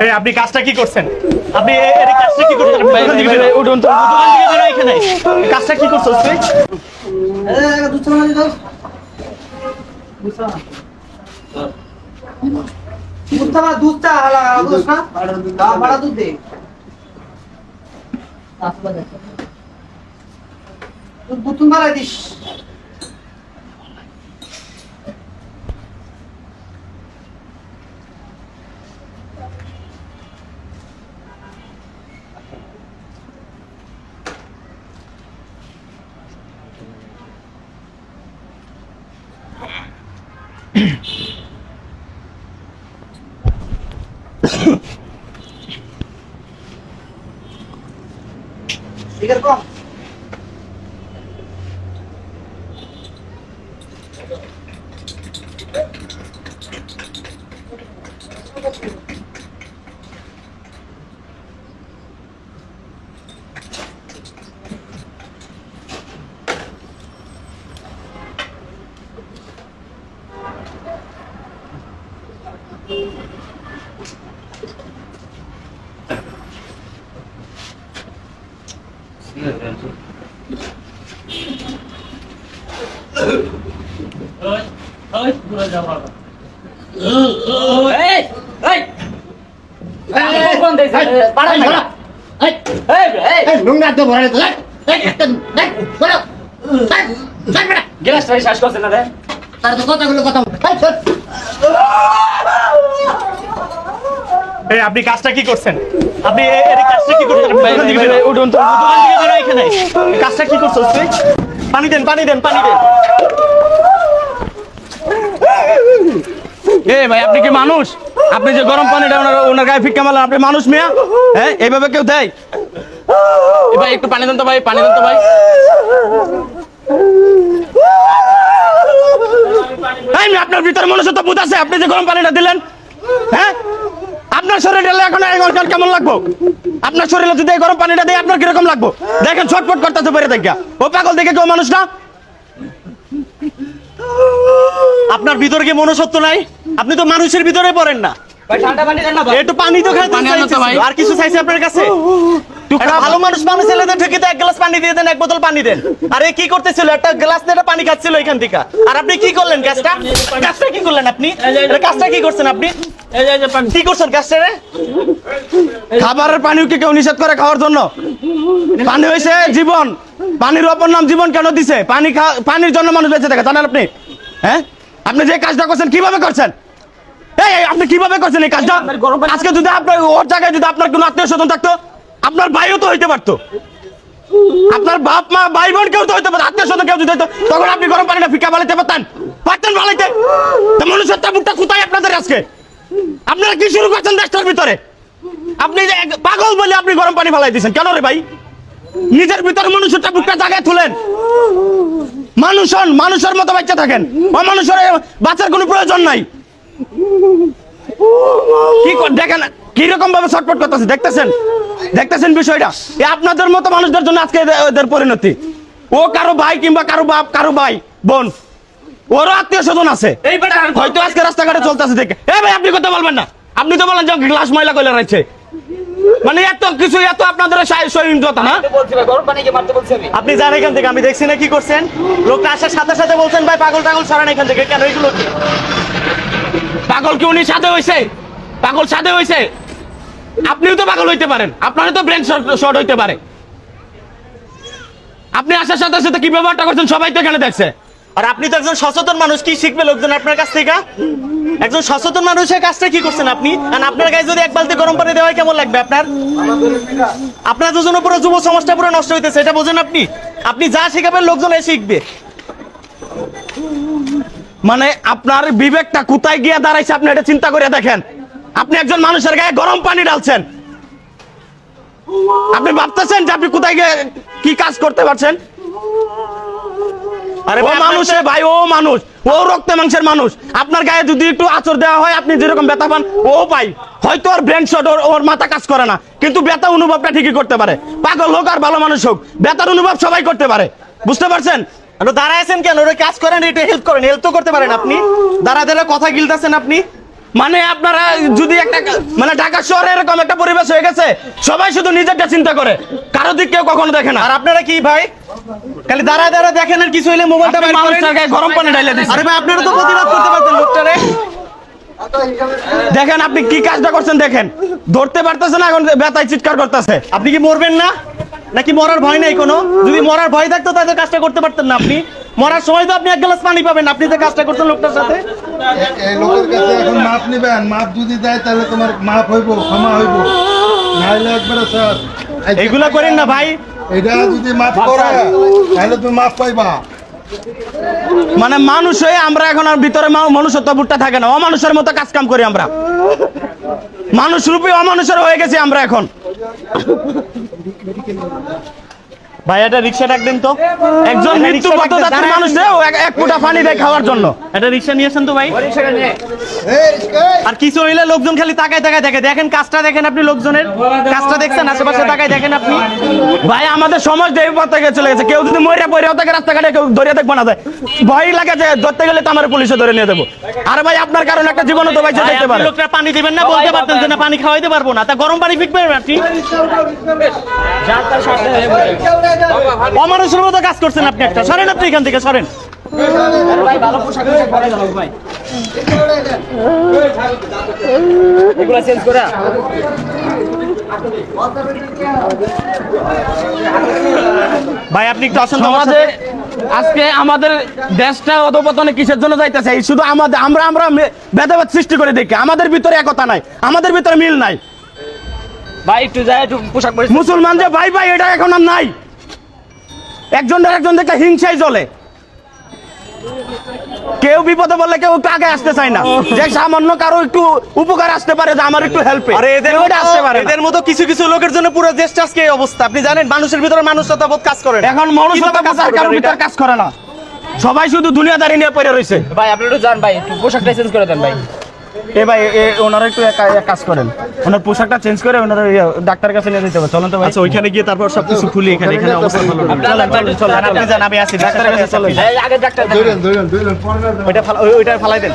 এই আপনি কাজটা কি করছেন? আপনি এই কাজটা কি করছেন? উঠুন তো, এখানে কাজটা কি করছেন তুই? দুধটা বাড়া দুধ দে, বুতুন বাড়াই দিস। এরকম এই আপনি কাজটা কি করছেন? আপনি এই কাজটা কি করছেন? উঠুন তো, এখানে কাজটা কি করছেন তুই? পানি দেন, পানি দেন, পানি দেন। এ ভাই, আপনি কি মানুষ? আপনি যে গরম পানিটা ওনার গায়ে ফিক্কা মারলেন, আপনি মানুষ মিয়া? হ্যাঁ, এইভাবে কেউ দেয়? ভাই একটু পানি দেন তো ভাই, পানি দেন তো ভাই। আপনার ভিতরে মনুষ্যত্ব বোধ আছে? আপনি যে গরম পানিটা দিলেন, হ্যাঁ, আপনার শরীরে এখন কেমন লাগবো? আপনার শরীরে যদি এই গরম পানিটা দেয় আপনার কিরকম লাগবো? দেখেন ছটফট করতেছে বেড়ে দেখা। ও পাগল দেখে কেউ মানুষ না? আপনার ভিতরে কি মনুষ্যত্ব নাই? আপনি তো মানুষের ভিতরে পড়েন না। একটু পানি তো খাইতে আর কিছু চাইছে আপনার কাছে? ভালো মানুষ ছেলেদের ঠেকিতে এক গ্লাস পানি দিয়ে দেন, এক বোতল পানি দেন। আরে কি করতেছিল? একটা গ্লাস নিয়ে পানি খাচ্ছিল এখান থেকে। আর আপনি কি করলেন? কাজটা কি করলেন আপনি? কাজটা কি করছেন আপনি? কি করছেন কাজটা? খাবারের পানিও কি কেউ নিষেধ করে খাওয়ার জন্য? পানি হয়েছে জীবন। পানির অপর নাম জীবন কেন দিছে? পানির জন্য মানুষ বেঁচে থাকে, জানেন আপনি? হ্যাঁ, আপনি যে কাজটা করছেন কিভাবে করছেন? আপনি কিভাবে করছেন এই কাজটা? আজকে যদি আপনার ওর জায়গায় যদি আপনার কোনো আত্মীয় স্বজন থাকতো, আপনার ভাইও তো হইতে পারতো, আপনার বাপ মা ভাই বোন কেউ তো হইতে পারতো, আত্মীয় স্বজন কেউ যদি হইতো, তখন আপনি গরম পানিটা ফিকা বানাইতে পারতেন বানাইতে। মনুষ্যত্ব মুখটা কোথায় আপনাদের আজকে? আপনারা কি শুরু করছেন দেশটার ভিতরে? আপনি যে পাগল বলে আপনি গরম পানি ফালাই দিচ্ছেন কেন রে ভাই? নিজের ভিতরে মনুষ্যত্ব মুখটা জায়গায় তুলেন। মানুষের মতো বাচ্চা থাকেন, অমানুষের বাচ্চার কোনো প্রয়োজন নাই। কি দেখেন কিরকম ভাবে ছটফট করতেছে, দেখতেছেন বিষয়টা? আপনাদের মতো মানুষদের জন্য আজকে এদের পরিণতি। ও কারো ভাই কিংবা কারো বাপ, কারো ভাই বোন, ওরও আত্মীয় স্বজন আছে, হয়তো আজকে রাস্তাঘাটে চলতেছে দেখে। ভাই আপনি কথা বলবেন না? আপনি তো বলেন যে গ্লাস ময়লা কইলা রয়েছে, মানে এত কিছু, এত আপনাদের সহিংসতা না? আপনি যান এখান থেকে, আমি দেখছি না কি করছেন। লোকটা আসার সাথে সাথে বলছেন ভাই পাগল টাগল সরান এখান থেকে। কেন এগুলো? পাগল কি উনি সাথে হয়েছে? পাগল সাথে হয়েছে? আপনিও তো পাগল হইতে পারেন, আপনারও তো ব্রেন শর্ট হইতে পারে। আপনি আসার সাথে সাথে কি ব্যবহারটা করছেন সবাই তো এখানে দেখছে। আর আপনি তো একজন সচেতন মানুষ, কি শিখবে লোকজন আপনার কাছ থেকে? একজন সচেতন মানুষের কাজটা কি করছেন আপনি? আর আপনার গায়ে যদি এক বালতি গরম পানি দেওয়া হয় কেমন লাগবে আপনার? আপনার দুজনের পুরো যুব সমাজটা পুরো নষ্ট হইতেছে, এটা বোঝেন আপনি? আপনি যা শিখাবেন লোকজন এসে শিখবে। মানে আপনার বিবেকটা কোথায় গিয়ে দাঁড়াইছে আপনি এটা চিন্তা করে দেখেন। আপনি একজন মানুষের গায়ে গরম পানি ঢালছেন, আপনি ভাবতেছেন যে আপনি কোথায় গিয়ে কি কাজ করতে পারছেন? আরে ও মানুষ ভাই, ও মানুষ, ও রক্তে মাংসের মানুষ। আপনার গায়ে যদি একটু আঁচড় দেওয়া হয়, আপনি যেরকম ব্যথা পান ও পাই। হয়তো ওর ব্রেন শট, ওর মাথা কাজ করে না, কিন্তু ব্যথা অনুভবটা ঠিকই করতে পারে। পাগল হোক আর ভালো মানুষ হোক, ব্যথার অনুভব সবাই করতে পারে, বুঝতে পারছেন? আপনি দাঁড়ায় আছেন কেন? ওরা কাজ করেন, এটা হেল্প করেন, হেল্প তো করতে পারেন আপনি। দাঁড়া কথা গিলতেছেন আপনি। মানে আপনারা যদি একটা মানে ঢাকা শহরে এরকম একটা পরিবেশ হয়ে গেছে, সবাই শুধু নিজেরটা চিন্তা করে, কারো দিক কেউ কখনো দেখে না। আর আপনারা কি ভাই খালি দাঁড়ায় দাঁড়ায় দেখেন, আর কিছু হইলে মোবাইলটা আপনি বাইর করেন। মানুষটাকে গরম পানি ঢাইলে দিচ্ছেন। আরে ভাই আপনারা তো প্রতিবাদ করতে পারতেন লোকটারে। দেখেন আপনি কি কাজটা করছেন, দেখেন ধরতে পারতেছে না, এখন ব্যথায় চিৎকার করতেছে। আপনি কি মরবেন না নাকি মরার ভয় নাই কোনো? যদি মরার ভয় থাকতো তাহলে কাজটা করতে পারতেন না আপনি। মরার সময় তো আপনি এক গ্লাস পানি পাবেন, আপনি তো কাজটা করতেন লোকটার সাথে। এই লোকের কাছে এখন মাপ নিবেন, মাপ যদি দেয় তাহলে তোমার মাপ হইব, ক্ষমা হইব, নাহলে একবারে স্যার এগুলা করেন না ভাই। এটা যদি মাপ করে তাহলে তুমি মাপ পাইবা। মানে মানুষ হয়ে আমরা এখন আর ভিতরে মনুষ্যত্ব বুটটা থাকে না, অমানুষের মতো কাজ কাম করি আমরা। মানুষ রূপে অমানুষের হয়ে গেছি আমরা এখন। ভাই এটা রিক্সা ডাক দেন তো। একজন একটা মৃত্যু রিকশা ডাক দেন, পথযাত্রী দাঁড়ায় মানুষ আছেন। এক ফুটা পানি দেয় খাওয়ার জন্য। একটা রিক্সা নিয়ে আসেন তো ভাই। এই, এই, আর কিছু হইলে লোকজন খালি তাকায় তাকায় দেখে। দেখেন কাজটা দেখেন আপনি, লোকজনের কাজটা দেখছেন, আশেপাশে তাকায় দেখেন আপনি। ভাই আমাদের সমাজ এই পথ থেকে চলে গেছে, কেউ যদি মরিয়া পড়েও থাকে রাস্তাঘাটে কেউ ধরে দেখবো না যায়, ভয় লাগে যে ধরতে গেলে তো আমার পুলিশে ধরে নিয়ে দেবো। আর ভাই আপনার কারণে একটা জীবনও তো বাইচে ভাই, যেতে আপনি পারে। লোকটা পানি দিবেন না, বলতে পারতেন যে না পানি খাওয়াইতে পারবো না, তা গরম পানি ফিকবেন আপনি। অমানুষের মতো কাজ করছেন আপনি একটা। সরেন আপনি এখান থেকে, সরেন। ভাই আপনি একটু আসেন তো আমার সমাজে সাথে। আজকে আমাদের দেশটা অধপতনে কিসের জন্য যাইতেছে? এই শুধু আমাদের আমরা ভেদাভেদ সৃষ্টি করে দেখি, আমাদের ভিতরে একতা নাই, আমাদের ভিতরে মিল নাই। ভাই একটু যায় একটু পোশাক পরে মুসলমান যে ভাই ভাই এটা এখন আর নাই। একজনের একজন দেখলে হিংসাই চলে, কেউ বিপদে বললে কেউ একটু আগে আসতে চায় না, যে সামান্য কারো একটু উপকার আসতে পারে, যে আমার একটু হেল্প। আরে এদের মতো কিছু কিছু লোকের জন্য পুরো দেশটা আজকে এই অবস্থা। আপনি জানেন মানুষের ভিতরে মানুষটা বোধ কাজ করে না। এখন মনুষ্যত্ব কিভাবে কাজ করবে কারোর এটা? ভিতর কাজ করে না, সবাই শুধু দুনিয়াদারি নিয়ে পড়ে রয়েছে। ভাই আপনি একটু যান ভাই একটু পোশাকটা চেঞ্জ করে দেন ভাই এ ভাই ওনারা একটু এক কাজ করেন, ওনার পোশাকটা চেঞ্জ করে ওনারা ডাক্তারের কাছে নিয়ে যেতে হবে। চলেন তো ভাই। আচ্ছা ওইখানে গিয়ে তারপর সবকিছু খুলি। এখানে অবস্থা ভালো না। চলেন, আপনি যান, আমি আসি ডাক্তারের কাছে। চলেন, আগে ডাক্তার ধরেন, ধরেন, ধরেন, পরে না ওইটা ফালাই দেন।